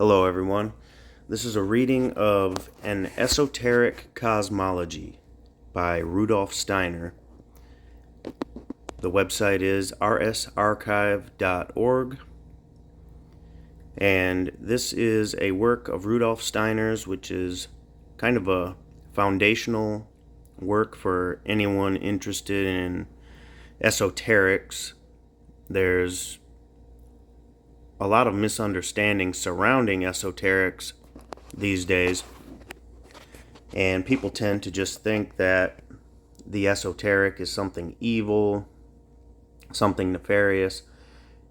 Hello, everyone. This is a reading of An Esoteric Cosmology by Rudolf Steiner. The website is rsarchive.org, and this is a work of Rudolf Steiner's, which is kind of a foundational work for anyone interested in esoterics. There's a lot of misunderstanding surrounding esoterics these days, and people tend to just think that the esoteric is something evil, something nefarious.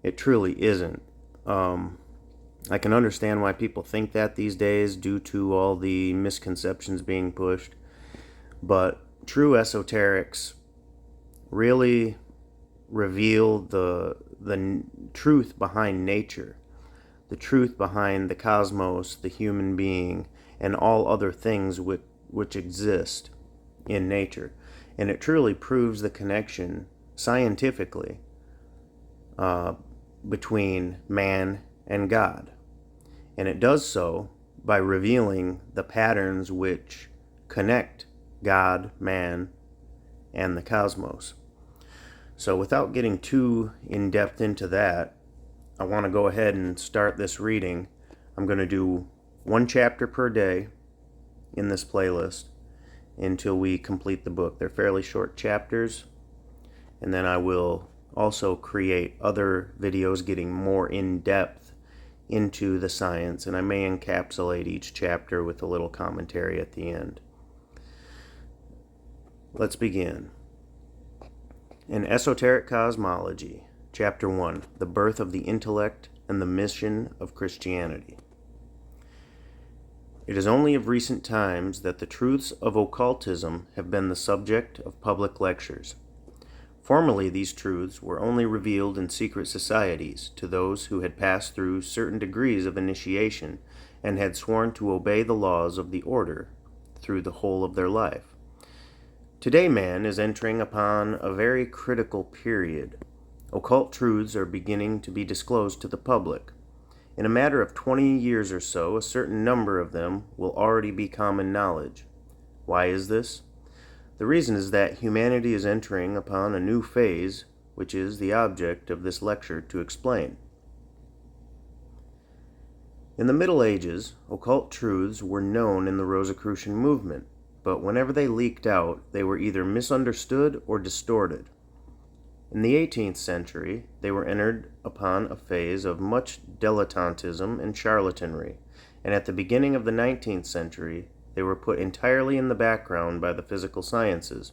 It truly isn't. I can understand why people think that these days due to all the misconceptions being pushed, but true esoterics really reveal the truth behind nature, the truth behind the cosmos, the human being, and all other things which exist in nature. And it truly proves the connection scientifically between man and God. And it does so by revealing the patterns which connect God, man, and the cosmos. So without getting too in-depth into that, I want to go ahead and start this reading. I'm going to do one chapter per day in this playlist until we complete the book. They're fairly short chapters, and then I will also create other videos getting more in-depth into the science, and I may encapsulate each chapter with a little commentary at the end. Let's begin. An Esoteric Cosmology, Chapter 1, The Birth of the Intellect and the Mission of Christianity. It is only of recent times that the truths of occultism have been the subject of public lectures. Formerly, these truths were only revealed in secret societies to those who had passed through certain degrees of initiation and had sworn to obey the laws of the order through the whole of their life. Today, man is entering upon a very critical period. Occult truths are beginning to be disclosed to the public. In a matter of 20 years or so, a certain number of them will already be common knowledge. Why is this? The reason is that humanity is entering upon a new phase, which is the object of this lecture to explain. In the Middle Ages, occult truths were known in the Rosicrucian movement, but whenever they leaked out, they were either misunderstood or distorted. In the 18th century, they were entered upon a phase of much dilettantism and charlatanry, and at the beginning of the 19th century, they were put entirely in the background by the physical sciences.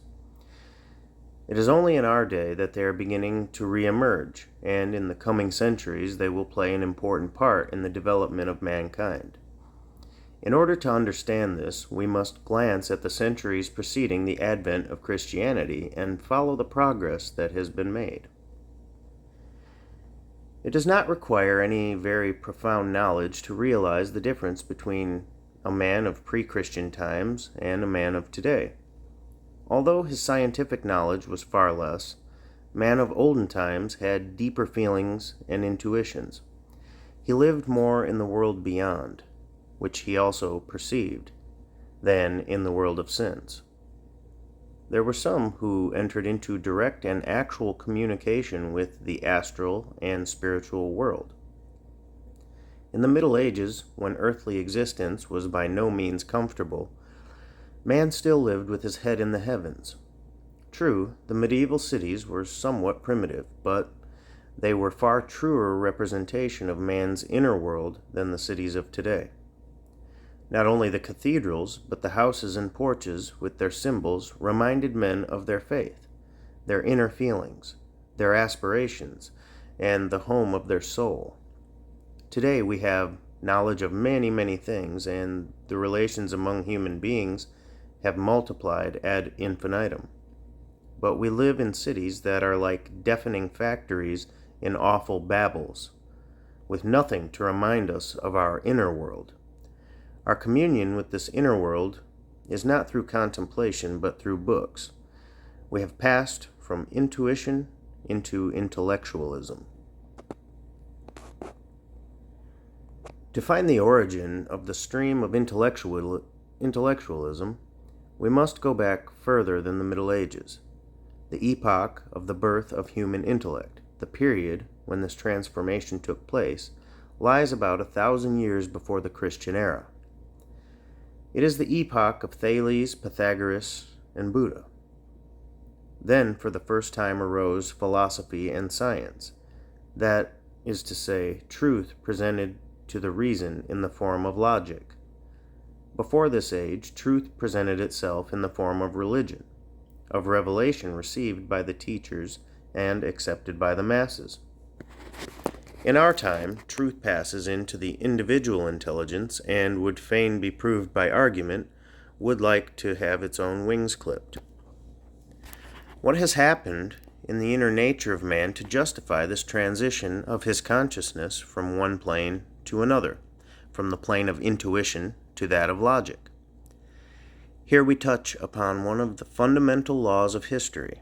It is only in our day that they are beginning to re-emerge, and in the coming centuries they will play an important part in the development of mankind. In order to understand this, we must glance at the centuries preceding the advent of Christianity and follow the progress that has been made. It does not require any very profound knowledge to realize the difference between a man of pre-Christian times and a man of today. Although his scientific knowledge was far less, man of olden times had deeper feelings and intuitions. He lived more in the world beyond, which he also perceived, than in the world of sense. There were some who entered into direct and actual communication with the astral and spiritual world. In the Middle Ages, when earthly existence was by no means comfortable, man still lived with his head in the heavens. True, the medieval cities were somewhat primitive, but they were far truer representation of man's inner world than the cities of today. Not only the cathedrals, but the houses and porches with their symbols reminded men of their faith, their inner feelings, their aspirations, and the home of their soul. Today we have knowledge of many, many things, and the relations among human beings have multiplied ad infinitum. But we live in cities that are like deafening factories in awful babbles, with nothing to remind us of our inner world. Our communion with this inner world is not through contemplation, but through books. We have passed from intuition into intellectualism. To find the origin of the stream of intellectualism, we must go back further than the Middle Ages, the epoch of the birth of human intellect. The period when this transformation took place lies about 1,000 years before the Christian era. It is the epoch of Thales, Pythagoras, and Buddha. Then, for the first time, arose philosophy and science, that is to say, truth presented to the reason in the form of logic. Before this age, truth presented itself in the form of religion, of revelation received by the teachers and accepted by the masses. In our time, truth passes into the individual intelligence and would fain be proved by argument, would like to have its own wings clipped. What has happened in the inner nature of man to justify this transition of his consciousness from one plane to another, from the plane of intuition to that of logic? Here we touch upon one of the fundamental laws of history,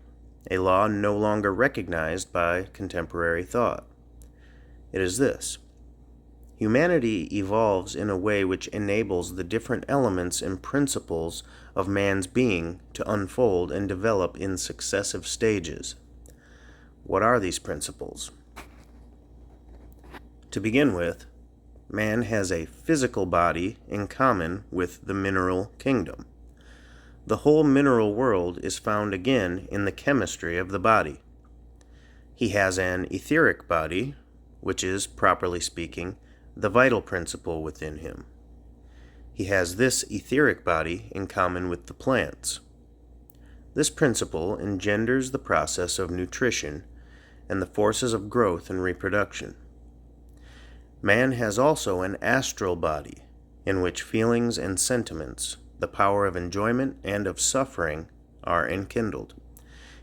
a law no longer recognized by contemporary thought. It is this: humanity evolves in a way which enables the different elements and principles of man's being to unfold and develop in successive stages. What are these principles? To begin with, man has a physical body in common with the mineral kingdom. The whole mineral world is found again in the chemistry of the body. He has an etheric body, which is, properly speaking, the vital principle within him. He has this etheric body in common with the plants. This principle engenders the process of nutrition and the forces of growth and reproduction. Man has also an astral body, in which feelings and sentiments, the power of enjoyment and of suffering, are enkindled.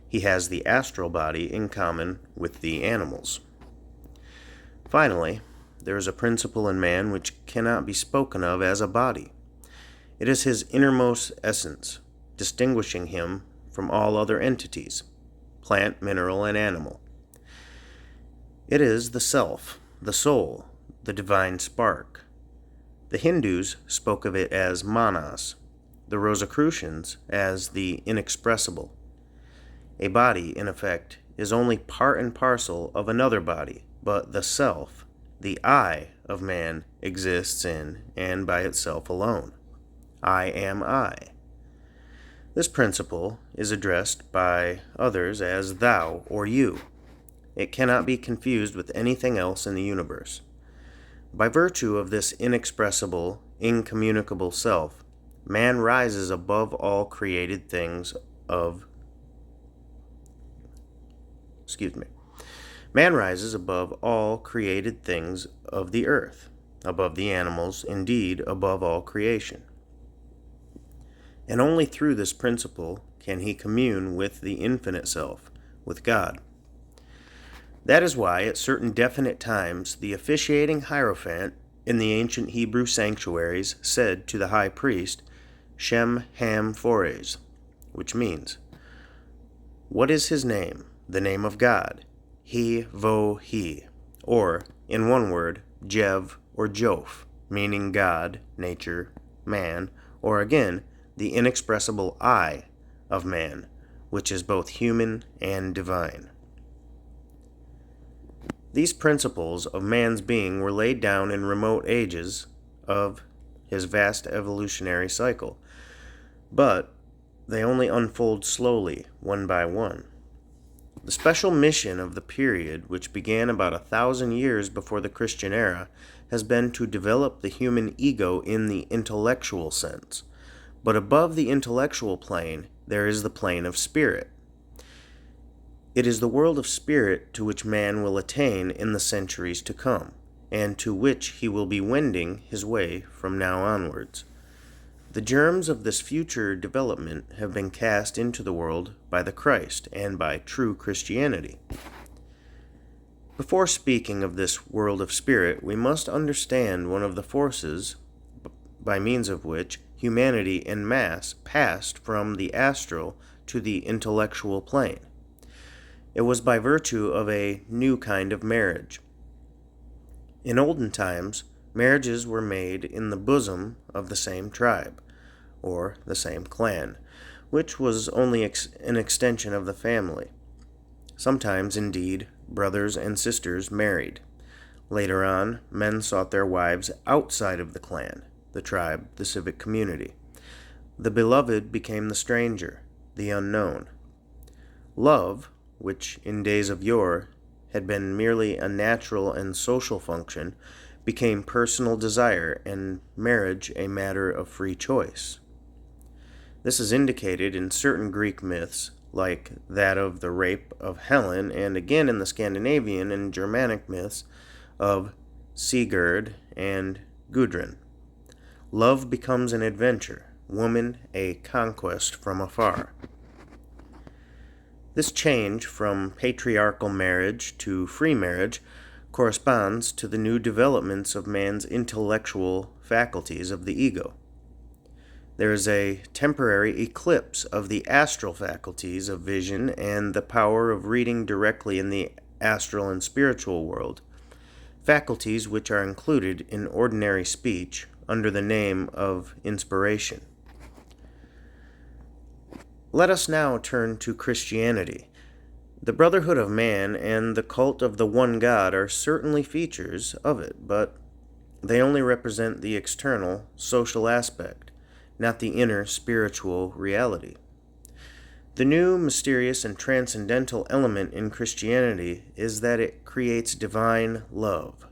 He has the astral body in common with the animals. Finally, there is a principle in man which cannot be spoken of as a body. It is his innermost essence, distinguishing him from all other entities, plant, mineral, and animal. It is the self, the soul, the divine spark. The Hindus spoke of it as manas, the Rosicrucians as the inexpressible. A body, in effect, is only part and parcel of another body, but the self, the I of man, exists in and by itself alone. I am I. This principle is addressed by others as thou or you. It cannot be confused with anything else in the universe. By virtue of this inexpressible, incommunicable self, man rises above all created things Man rises above all created things of the earth, above the animals, indeed, above all creation. And only through this principle can he commune with the infinite self, with God. That is why, at certain definite times, the officiating hierophant in the ancient Hebrew sanctuaries said to the high priest, Shem Ham Phores, which means, "What is his name, the name of God? He, Vo, He," or, in one word, Jev or Joph, meaning God, nature, man, or again, the inexpressible I of man, which is both human and divine. These principles of man's being were laid down in remote ages of his vast evolutionary cycle, but they only unfold slowly, one by one. The special mission of the period, which began about 1,000 years before the Christian era, has been to develop the human ego in the intellectual sense. But above the intellectual plane, there is the plane of spirit. It is the world of spirit to which man will attain in the centuries to come, and to which he will be wending his way from now onwards. The germs of this future development have been cast into the world by the Christ and by true Christianity. Before speaking of this world of spirit, we must understand one of the forces by means of which humanity en masse passed from the astral to the intellectual plane. It was by virtue of a new kind of marriage. In olden times, Marriages were made in the bosom of the same tribe, or the same clan, which was only an extension of the family. Sometimes, indeed, brothers and sisters married. Later on, men sought their wives outside of the clan, the tribe, the civic community. The beloved became the stranger, the unknown. Love, which in days of yore had been merely a natural and social function, became personal desire, and marriage a matter of free choice. This is indicated in certain Greek myths, like that of the rape of Helen, and again in the Scandinavian and Germanic myths of Sigurd and Gudrun. Love becomes an adventure, woman a conquest from afar. This change from patriarchal marriage to free marriage corresponds to the new developments of man's intellectual faculties of the ego. There is a temporary eclipse of the astral faculties of vision and the power of reading directly in the astral and spiritual world, faculties which are included in ordinary speech under the name of inspiration. Let us now turn to Christianity. The brotherhood of man and the cult of the one God are certainly features of it, but they only represent the external, social aspect, not the inner, spiritual reality. The new, mysterious, and transcendental element in Christianity is that it creates divine love,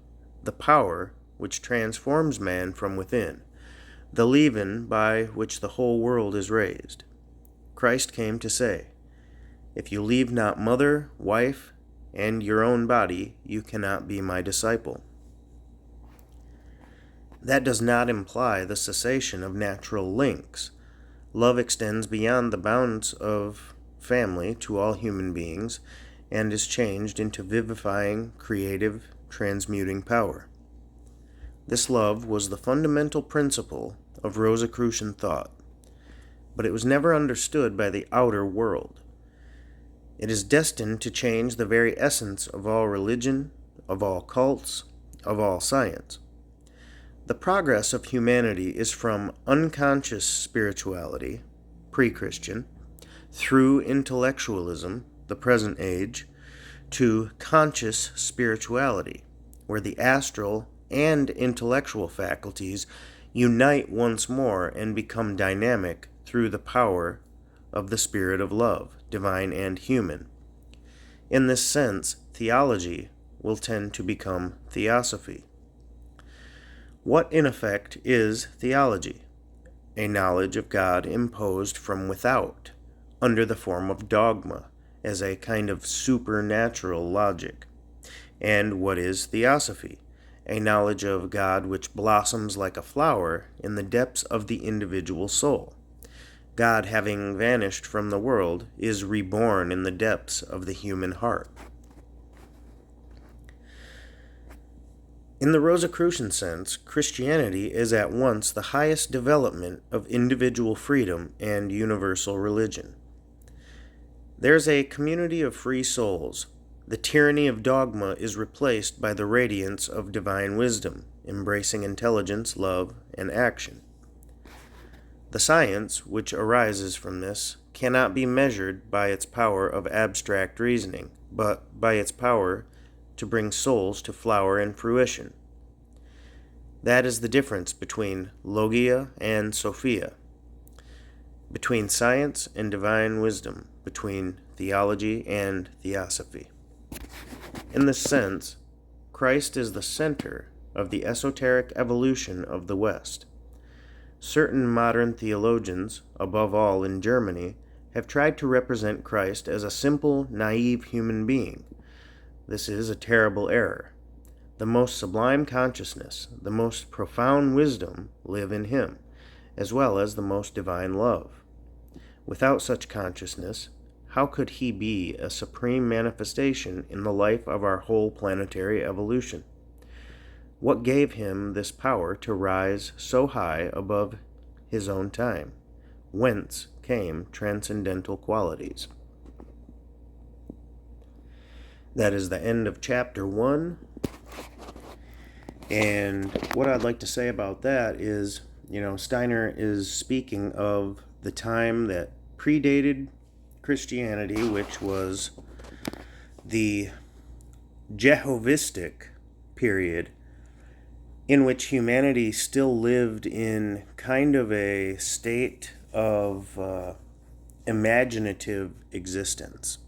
the power which transforms man from within, the leaven by which the whole world is raised. Christ came to say, "If you leave not mother, wife, and your own body, you cannot be my disciple." That does not imply the cessation of natural links. Love extends beyond the bounds of family to all human beings and is changed into vivifying, creative, transmuting power. This love was the fundamental principle of Rosicrucian thought, but it was never understood by the outer world. It is destined to change the very essence of all religion, of all cults, of all science. The progress of humanity is from unconscious spirituality, pre-Christian, through intellectualism, the present age, to conscious spirituality, where the astral and intellectual faculties unite once more and become dynamic through the power of the spirit of love, divine and human. In this sense, theology will tend to become theosophy. What, in effect, is theology? A knowledge of God imposed from without, under the form of dogma, as a kind of supernatural logic. And what is theosophy? A knowledge of God which blossoms like a flower in the depths of the individual soul. God, having vanished from the world, is reborn in the depths of the human heart. In the Rosicrucian sense, Christianity is at once the highest development of individual freedom and universal religion. There is a community of free souls. The tyranny of dogma is replaced by the radiance of divine wisdom, embracing intelligence, love, and action. The science which arises from this cannot be measured by its power of abstract reasoning, but by its power to bring souls to flower and fruition. That is the difference between logia and sophia, between science and divine wisdom, between theology and theosophy. In this sense, Christ is the center of the esoteric evolution of the West. Certain modern theologians, above all in Germany, have tried to represent Christ as a simple, naive human being. This is a terrible error. The most sublime consciousness, the most profound wisdom live in him, as well as the most divine love. Without such consciousness, how could he be a supreme manifestation in the life of our whole planetary evolution? What gave him this power to rise so high above his own time? Whence came transcendental qualities? That is the end of Chapter 1. And what I'd like to say about that is, Steiner is speaking of the time that predated Christianity, which was the Jehovistic period, in which humanity still lived in kind of a state of imaginative existence.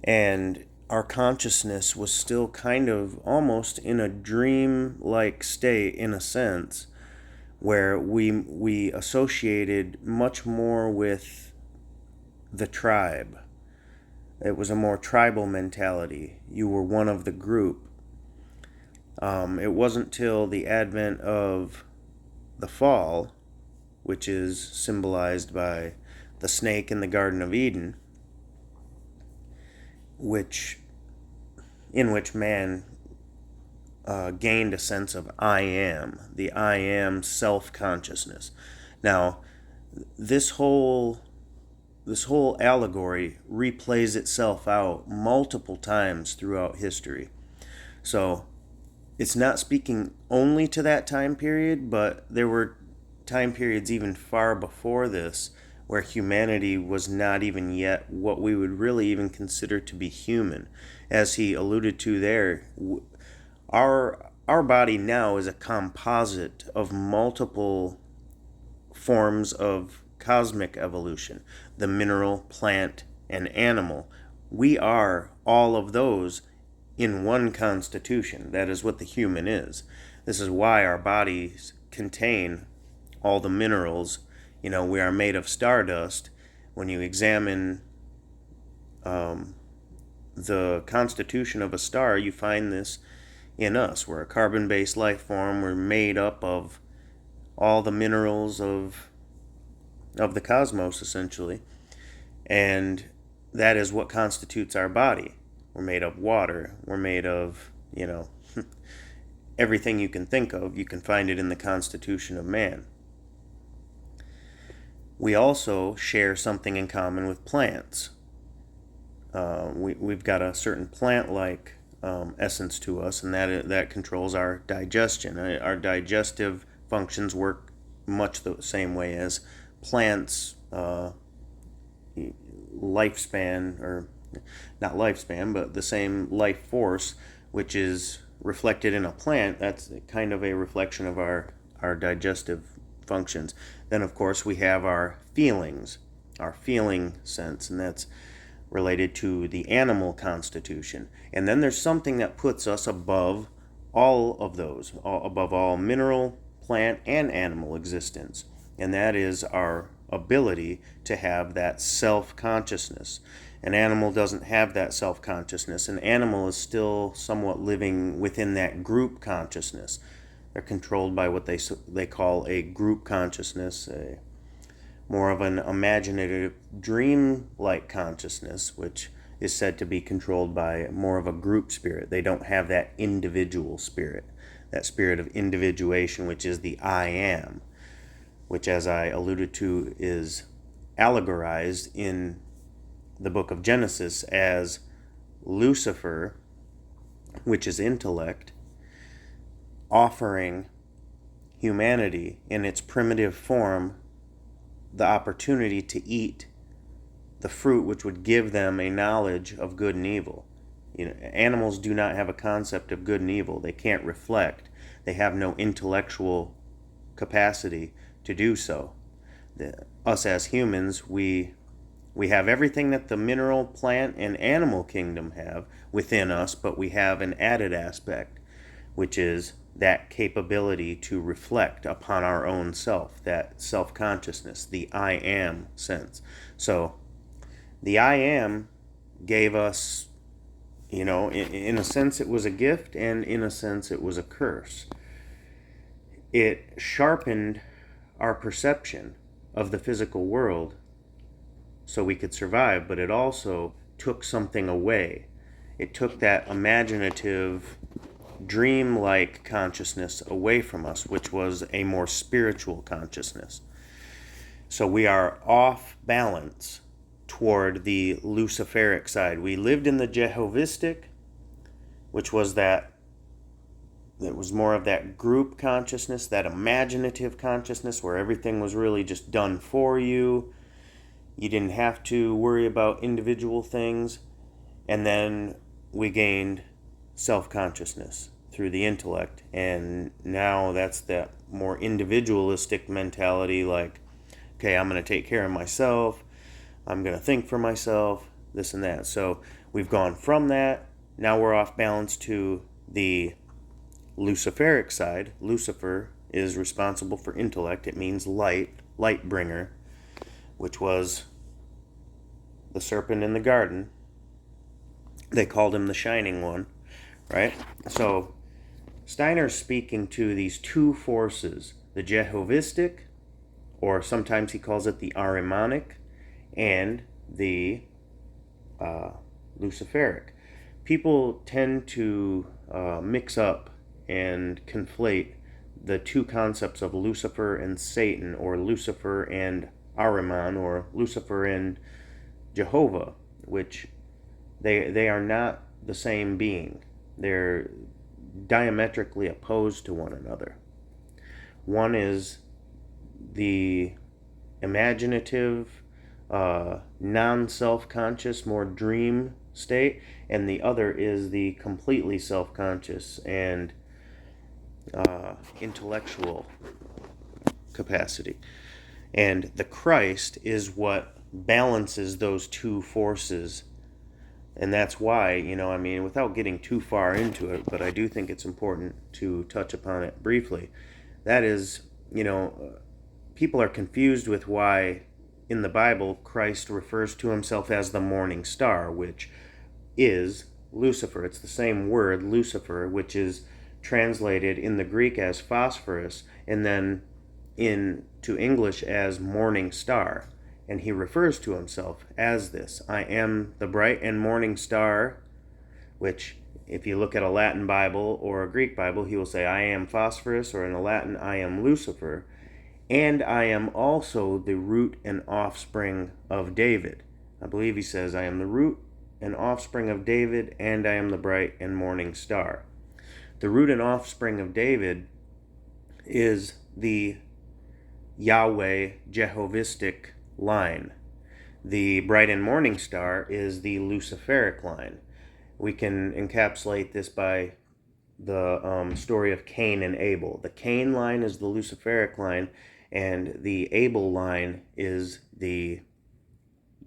And our consciousness was still kind of almost in a dream-like state, in a sense, where we associated much more with the tribe. It was a more tribal mentality. You were one of the group. It wasn't till the advent of the fall, which is symbolized by the snake in the Garden of Eden, in which man gained a sense of I am, the I am self-consciousness. Now, this whole allegory replays itself out multiple times throughout history. So it's not speaking only to that time period, but there were time periods even far before this where humanity was not even yet what we would really even consider to be human. As he alluded to there, our body now is a composite of multiple forms of cosmic evolution, the mineral, plant, and animal. We are all of those in one constitution. That is what the human is. This is why our bodies contain all the minerals. We are made of stardust. When you examine the constitution of a star, you find this in us. We're a carbon-based life form. We're made up of all the minerals of the cosmos, essentially. And that is what constitutes our body. We're made of water. We're made of, everything you can think of. You can find it in the constitution of man. We also share something in common with plants. We've got a certain plant-like essence to us, and that controls our digestion. Our digestive functions work much the same way as plants' lifespan, or not lifespan, but the same life force, which is reflected in a plant. That's kind of a reflection of our digestive functions. Then, of course, we have our feelings, our feeling sense, and that's related to the animal constitution. And then there's something that puts us above all of those, above all mineral, plant, and animal existence, and that is our ability to have that self-consciousness. An animal doesn't have that self-consciousness. An animal is still somewhat living within that group consciousness. They're controlled by what they call a group consciousness, more of an imaginative, dream-like consciousness, which is said to be controlled by more of a group spirit. They don't have that individual spirit, that spirit of individuation, which is the I am, which, as I alluded to, is allegorized in the book of Genesis as Lucifer, which is intellect, offering humanity in its primitive form the opportunity to eat the fruit which would give them a knowledge of good and evil. Animals do not have a concept of good and evil. They can't reflect. They have no intellectual capacity to do so. Us as humans, we have everything that the mineral, plant, and animal kingdom have within us, but we have an added aspect, which is that capability to reflect upon our own self, that self-consciousness, the I am sense. So the I am gave us, in a sense it was a gift, and in a sense it was a curse. It sharpened our perception of the physical world so we could survive, but it also took something away. It took that imaginative, dream-like consciousness away from us, which was a more spiritual consciousness. So we are off balance toward the Luciferic side. We lived in the Jehovistic, which was that It was more of that group consciousness, that imaginative consciousness where everything was really just done for you. You didn't have to worry about individual things. And then we gained self-consciousness through the intellect. And now that's that more individualistic mentality, like, okay, I'm going to take care of myself. I'm going to think for myself, this and that. So we've gone from that. Now we're off balance to the Luciferic side. Lucifer is responsible for intellect. It means light, light bringer, which was the serpent in the garden. They called him the Shining One, right? So Steiner's speaking to these two forces, the Jehovistic, or sometimes he calls it the Ahrimanic, and the Luciferic. People tend to mix up and conflate the two concepts of Lucifer and Satan, or Lucifer and Ahriman, or Lucifer and Jehovah, which they are not the same being. They're diametrically opposed to one another. One is the imaginative, non-self-conscious, more dream state, and the other is the completely self-conscious and intellectual capacity. And the Christ is what balances those two forces. And that's why, without getting too far into it, but I do think it's important to touch upon it briefly. That is, people are confused with why in the Bible Christ refers to himself as the morning star, which is Lucifer. It's the same word, Lucifer, which is translated in the Greek as phosphorus and then into English as morning star. And he refers to himself as this. I am the bright and morning star, which if you look at a Latin Bible or a Greek Bible, he will say, I am phosphorus, or in the Latin, I am Lucifer. And I am also the root and offspring of David. I believe he says, I am the root and offspring of David, and I am the bright and morning star. The root and offspring of David is the Yahweh Jehovistic line. The bright and morning star is the Luciferic line. We can encapsulate this by the story of Cain and Abel. The Cain line is the Luciferic line, and the Abel line is the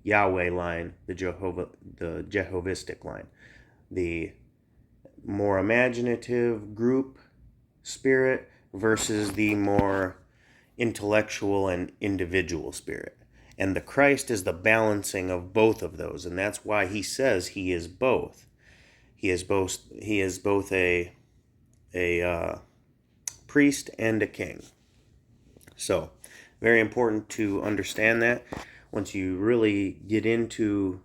Yahweh line, the Jehovistic line. The more imaginative group spirit versus the more intellectual and individual spirit. And the Christ is the balancing of both of those, and that's why he says he is both. He is both a priest and a king. So, very important to understand that. Once you really get into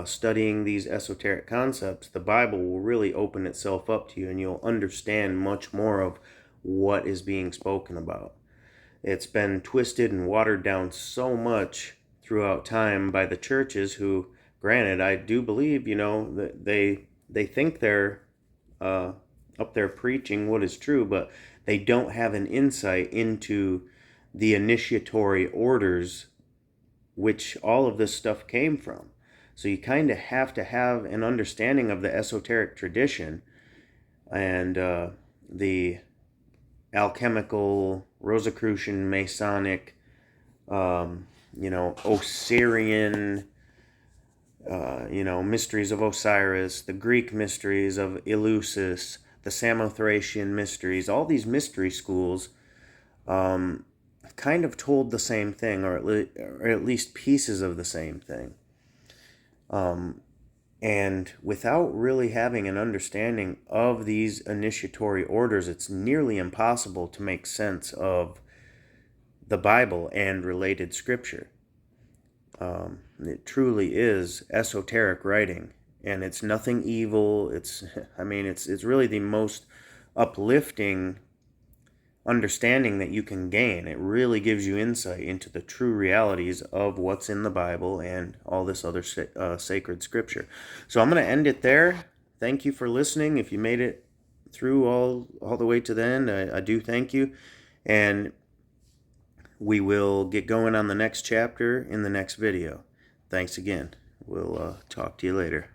studying these esoteric concepts, the Bible will really open itself up to you, and you'll understand much more of what is being spoken about. It's been twisted and watered down so much throughout time by the churches who, granted, I do believe, that they think they're up there preaching what is true, but they don't have an insight into the initiatory orders which all of this stuff came from. So you kind of have to have an understanding of the esoteric tradition and the alchemical, Rosicrucian, Masonic, Osirian, mysteries of Osiris, the Greek mysteries of Eleusis, the Samothracian mysteries. All these mystery schools kind of told the same thing, or at least pieces of the same thing. And without really having an understanding of these initiatory orders, it's nearly impossible to make sense of the Bible and related scripture. It truly is esoteric writing, and it's nothing evil. It's really the most uplifting understanding that you can gain. It really gives you insight into the true realities of what's in the Bible and all this other sacred scripture. So I'm going to end it there. Thank you for listening. If you made it through all the way to the end, I do thank you. And we will get going on the next chapter in the next video. Thanks again. We'll talk to you later.